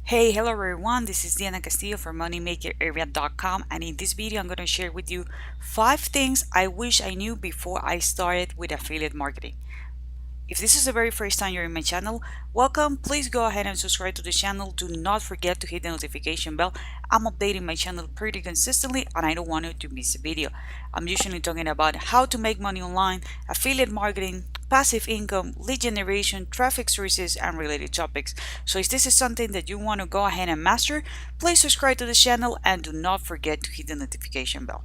Hey, hello everyone, this is Diana Castillo from moneymakerarea.com, and in this video I'm going to share with you 5 things I wish I knew before I started with affiliate marketing. If this is the very first time you're in my channel, welcome. Please go ahead and subscribe to the channel. Do not forget to hit the notification bell. I'm updating my channel pretty consistently and I don't want you to miss a video. I'm usually talking about how to make money online, affiliate marketing, passive income, lead generation, traffic sources, and related topics. So if this is something that you want to go ahead and master, please subscribe to the channel and do not forget to hit the notification bell.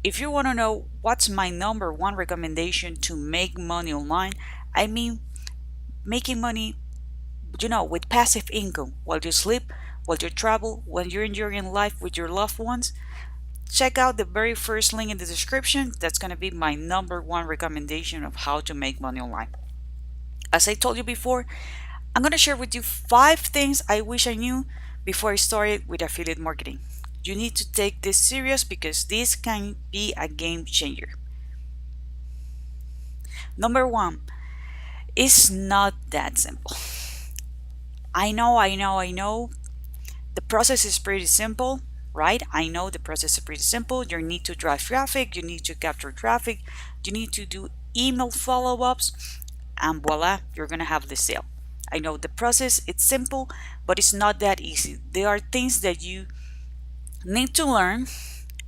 If you want to know what's my number one recommendation to make money online, I mean making money, with passive income while you sleep, while you travel, when you're enjoying life with your loved ones, check out the very first link in the description. That's going to be my number one recommendation of how to make money online. As I told you before, I'm going to share with you 5 things I wish I knew before I started with affiliate marketing. You need to take this serious because this can be a game changer. Number 1, it's not that simple. I know. The process is pretty simple, right? I know the process is pretty simple. You need to drive traffic, you need to capture traffic, you need to do email follow-ups, and voila, you're gonna have the sale. I know the process, it's simple, but it's not that easy. There are things that you need to learn,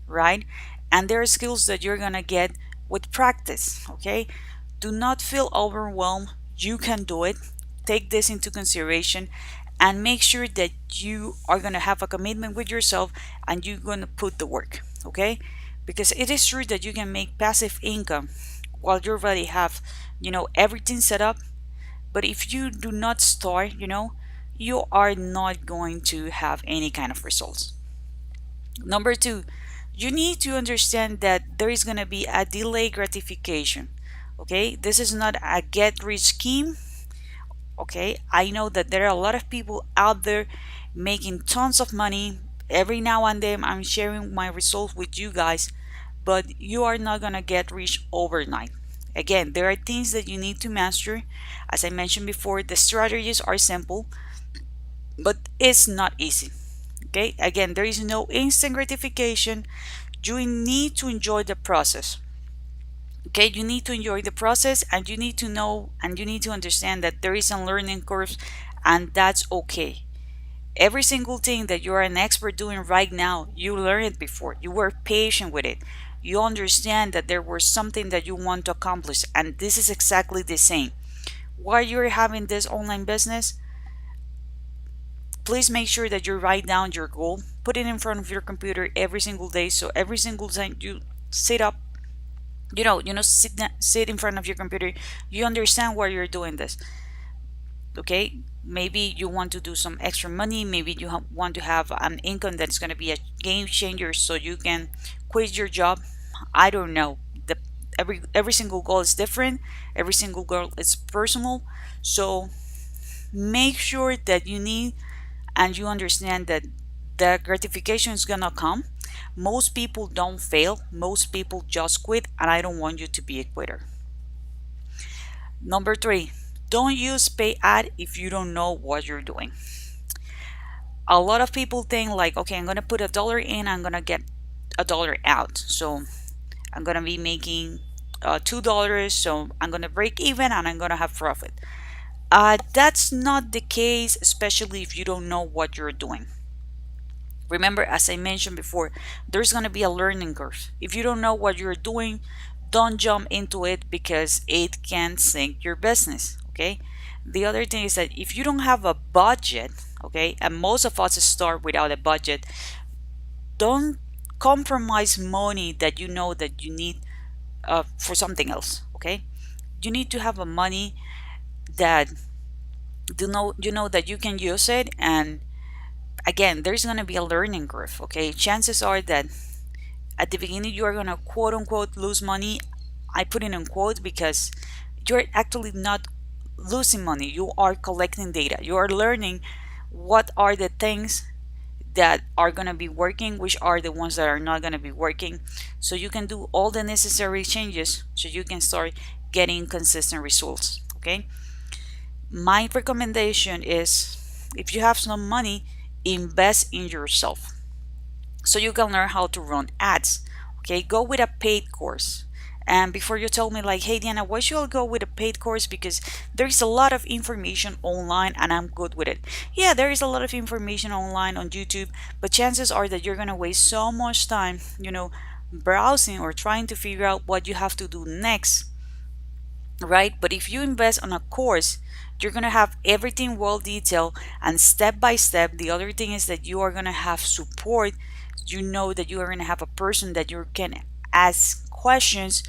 right? And there are skills that you're gonna get with practice, okay? Do not feel overwhelmed. You can do it. Take this into consideration and make sure that you are going to have a commitment with yourself and you're going to put the work, okay? Because it is true that you can make passive income while you already have, everything set up. But if you do not start, you are not going to have any kind of results. Number 2, you need to understand that there is going to be a delay gratification. Okay, this is not a get rich scheme. Okay, I know that there are a lot of people out there making tons of money. Every now and then I'm sharing my results with you guys, but you are not gonna get rich overnight. Again, there are things that you need to master. As I mentioned before, the strategies are simple, but it's not easy. Okay, again, there is no instant gratification. You need to enjoy the process. Okay, you need to enjoy the process, and you need to know and you need to understand that there is a learning curve, and that's okay. Every single thing that you are an expert doing right now, you learned it before. You were patient with it. You understand that there was something that you want to accomplish, and this is exactly the same. While you're having this online business, please make sure that you write down your goal, put it in front of your computer every single day, so every single time you sit up, sit in front of your computer, you understand why you're doing this. Okay, maybe you want to do some extra money, maybe you want to have an income that's going to be a game changer so you can quit your job. I don't know, every single goal is different, every single goal is personal. So make sure that you need and you understand that the gratification is gonna come. Most people don't fail, most people just quit, and I don't want you to be a quitter. Number 3, don't use pay ad if you don't know what you're doing. A lot of people think like, okay, I'm gonna put $1 in, I'm gonna get $1 out, so I'm gonna be making $2, so I'm gonna break even and I'm gonna have profit. That's not the case, especially if you don't know what you're doing. Remember, as I mentioned before, there's going to be a learning curve. If you don't know what you're doing, don't jump into it because it can sink your business. Okay. The other thing is that if you don't have a budget, okay, and most of us start without a budget, don't compromise money that you know that you need for something else. Okay. You need to have a money that you know that you can use it, and again, there's going to be a learning curve. Okay, chances are that at the beginning you are going to quote unquote lose money. I put it in quotes because you're actually not losing money, you are collecting data, you are learning what are the things that are going to be working, which are the ones that are not going to be working, so you can do all the necessary changes so you can start getting consistent results. Okay, my recommendation is if you have some money, invest in yourself so you can learn how to run ads. Okay, go with a paid course. And before you tell me like, hey Diana, why should I go with a paid course? Because there's a lot of information online and I'm good with it. Yeah, there is a lot of information online on YouTube, but chances are that you're gonna waste so much time, browsing or trying to figure out what you have to do next, right? But if you invest on a course, you're going to have everything well detailed and step by step. The other thing is that you are going to have support. You know that you are going to have a person that you can ask questions,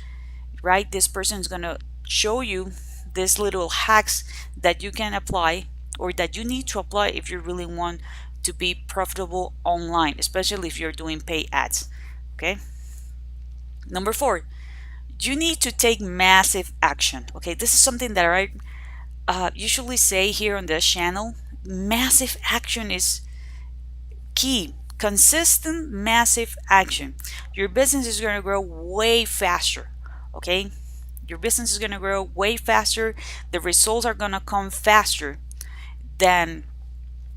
right? This person is going to show you these little hacks that you can apply or that you need to apply if you really want to be profitable online, especially if you're doing pay ads. Okay. Number 4, you need to take massive action. Okay, this is something that I usually say here on this channel. Massive action is key. Consistent, massive action. Your business is going to grow way faster. Okay, your business is going to grow way faster. The results are going to come faster than,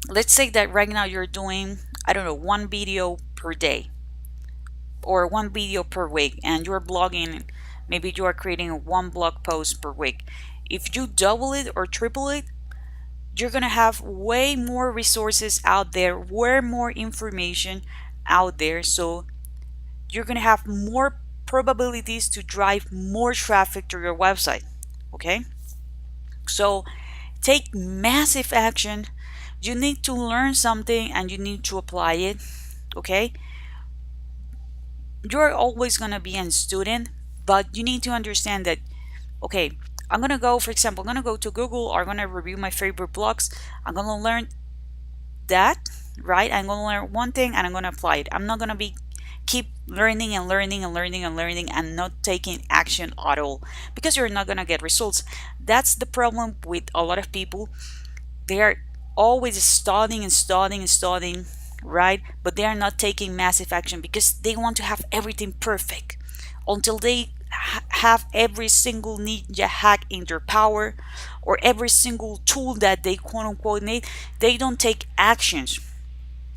let's say that right now you're doing, I don't know, one video per day or one video per week, and you're blogging. Maybe you are creating one blog post per week. If you double it or triple it, you're gonna have way more resources out there, way more information out there. So you're gonna have more probabilities to drive more traffic to your website. Okay? So take massive action. You need to learn something and you need to apply it. Okay? You're always gonna be a student, but you need to understand that, okay, I'm gonna go, for example, I'm gonna go to Google, or I'm gonna review my favorite blogs. I'm gonna learn that, right? I'm gonna learn one thing and I'm gonna apply it. I'm not gonna be keep learning and learning and learning and learning and not taking action at all, because you're not gonna get results. That's the problem with a lot of people. They are always studying and studying and studying, right? But they are not taking massive action because they want to have everything perfect until they have every single ninja hack in their power, or every single tool that they quote unquote need. They don't take actions.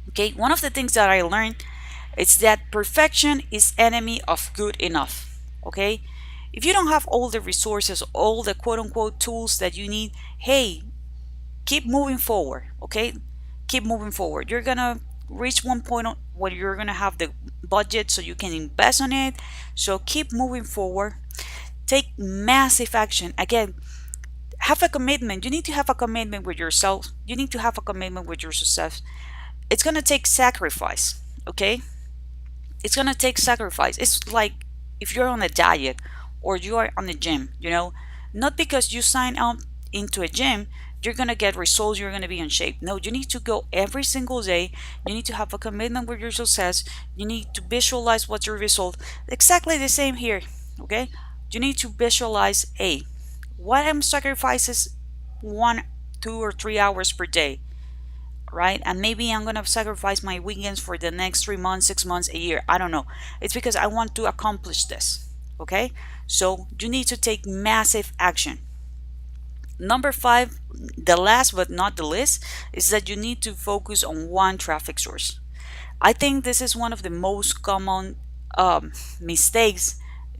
Okay, one of the things that I learned is that perfection is enemy of good enough. Okay, if you don't have all the resources, all the quote unquote tools that you need, hey, keep moving forward. Okay, keep moving forward. You're gonna reach one point where you're gonna have the budget so you can invest on it. So keep moving forward. Take massive action. Again, have a commitment. You need to have a commitment with yourself. You need to have a commitment with your success. It's gonna take sacrifice. Okay, it's gonna take sacrifice. It's like if you're on a diet or you are on the gym, not because you sign up into a gym you're gonna get results, you're gonna be in shape. No, you need to go every single day. You need to have a commitment with your success. You need to visualize what's your result. Exactly the same here. Okay, you need to visualize, hey, what I'm sacrifices 1, 2 or 3 hours per day, right? And maybe I'm gonna sacrifice my weekends for the next 3 months, 6 months, a year. I don't know. It's because I want to accomplish this. Okay, so you need to take massive action. Number 5, the last but not the least, is that you need to focus on one traffic source. I think this is one of the most common mistakes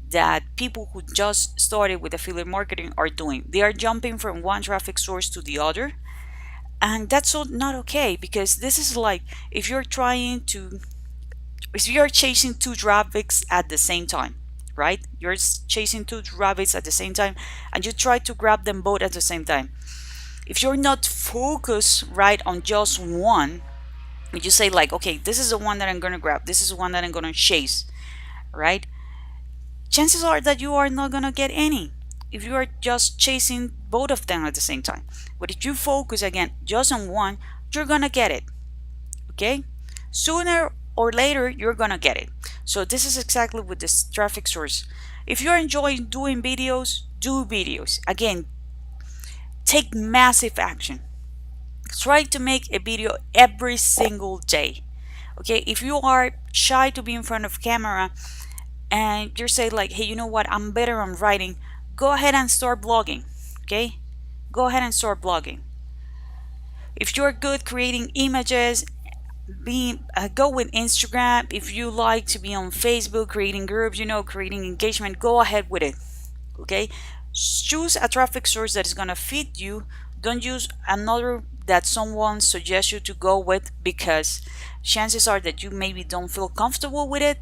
that people who just started with affiliate marketing are doing. They are jumping from one traffic source to the other, and that's not okay, because this is like if you're chasing two rabbits at the same time, right? You're chasing two rabbits at the same time and you try to grab them both at the same time. If you're not focused right on just one, you say like, okay, this is the one that I'm gonna grab, this is the one that I'm gonna chase, right? Chances are that you are not gonna get any if you are just chasing both of them at the same time. But if you focus again just on one, you're gonna get it. Okay, sooner or later you're gonna get it. So this is exactly with this traffic source. If you're enjoying doing videos, do videos. Again, take massive action. Try to make a video every single day. Okay, if you are shy to be in front of camera and you're saying like, hey, you know what, I'm better on writing, go ahead and start blogging. Okay, go ahead and start blogging. If you're good creating images, go with Instagram. If you like to be on Facebook creating groups, creating engagement, go ahead with it. Okay, choose a traffic source that is going to fit you. Don't use another that someone suggests you to go with, because chances are that you maybe don't feel comfortable with it.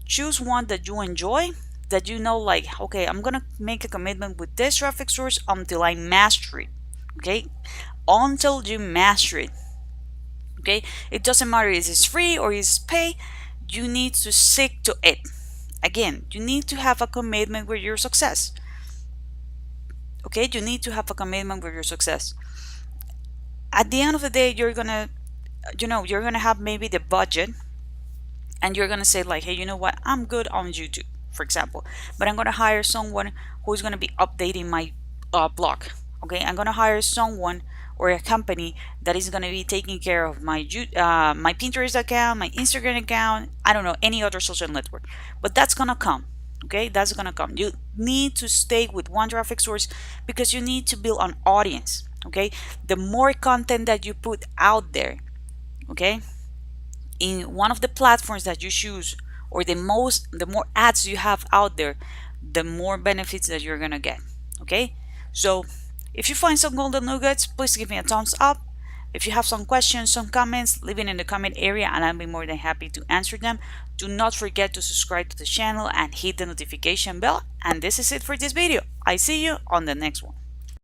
Choose one that you enjoy, that like, okay, I'm gonna make a commitment with this traffic source until I master it. Okay, until you master it. Okay, it doesn't matter if it's free or it's pay, you need to stick to it. Again, you need to have a commitment with your success. Okay, you need to have a commitment with your success. At the end of the day, you're gonna have maybe the budget, and you're gonna say like, hey, you know what, I'm good on YouTube, for example, but I'm gonna hire someone who's gonna be updating my blog. Okay, I'm gonna hire someone or a company that is gonna be taking care of my my Pinterest account, my Instagram account, I don't know, any other social network. But that's gonna come. Okay, that's gonna come. You need to stay with one traffic source because you need to build an audience. Okay, the more content that you put out there, okay, in one of the platforms that you choose, or the more ads you have out there, the more benefits that you're gonna get. Okay, so if you find some golden nuggets, please give me a thumbs up. If you have some questions, some comments, leave it in the comment area and I'll be more than happy to answer them. Do not forget to subscribe to the channel and hit the notification bell. And this is it for this video. I see you on the next one.